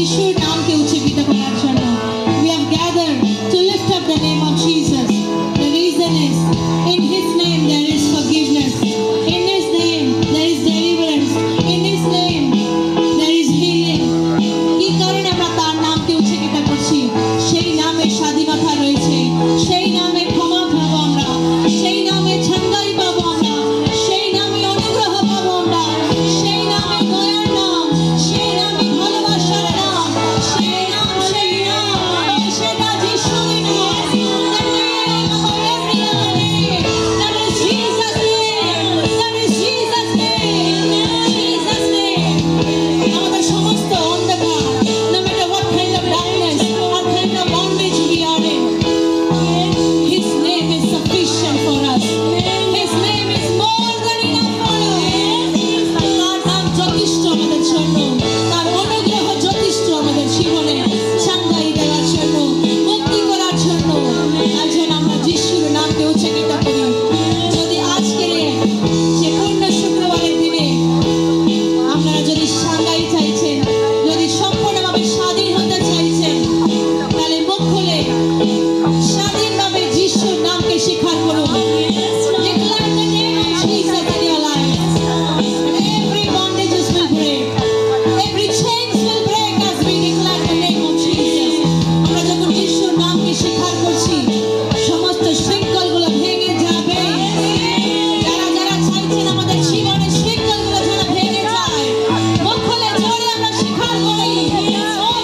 যিশুর নামকে উচ্চকিত করার জন্য। We have gathered to lift up the name of Jesus. The reason is, in His name there is forgiveness. In His name there is deliverance. In His name there is healing. কি কারণে আমরা তার নামকে উচ্চকিত করছি? সেই নামে স্বাধীনতা রয়েছে, সেই নামে ক্ষমা পাবো আমরা, সেই নামে ছাঙ্গাই পাবো আমরা, সেই নামে অনুগ্রহ পাবো আমরা, সেই নামে দয়ার নাম, সেই নামে ভালোবাসার নাম, সেই নাম সেটা যিশুর নাম। The name above every other name. That is Jesus' name. That is Jesus' name. Jesus' name. আমাদের সমস্ত অন্ধকার, no matter what kind of darkness or kind of bondage we are in, His name is sufficient for us. His name is more than enough for us. তার নাম যথেষ্ট আমাদের জন্য, তার অনুগ্রহ যথেষ্ট আমাদের জীবনে চাঙ্গাই দেওয়ার জন্য, মুক্তি করার জন্য। তার জন্য আমরা যিশুর নামকে উচ্চকিত করি। যদি আজকের যে পূর্ণ শুক্রবারের দিনে আপনারা যদি সাঙ্গাই চাইছেন, যদি সম্পূর্ণভাবে স্বাধীন হতে চাইছেন, তাহলে মুখ খুলে স্বাধীনভাবে যিশুর নামকে স্বীকার করুন। Declare the name of Jesus in your life. Every bondages will break. Every chains will break as we declare the name of Jesus. আমরা যখন যিশুর নামকে স্বীকার করছি, সমস্ত শৃঙ্খলগুলো ভেঙে যাবে। যারা যারা চাইছেন আমাদের জীবনের শৃঙ্খলগুলো যেন ভেঙে যায়, মুখ খুলে জোরে আমরা স্বীকার করি। Oh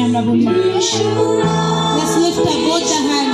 আমরা বলি। Let's lift up both the hands.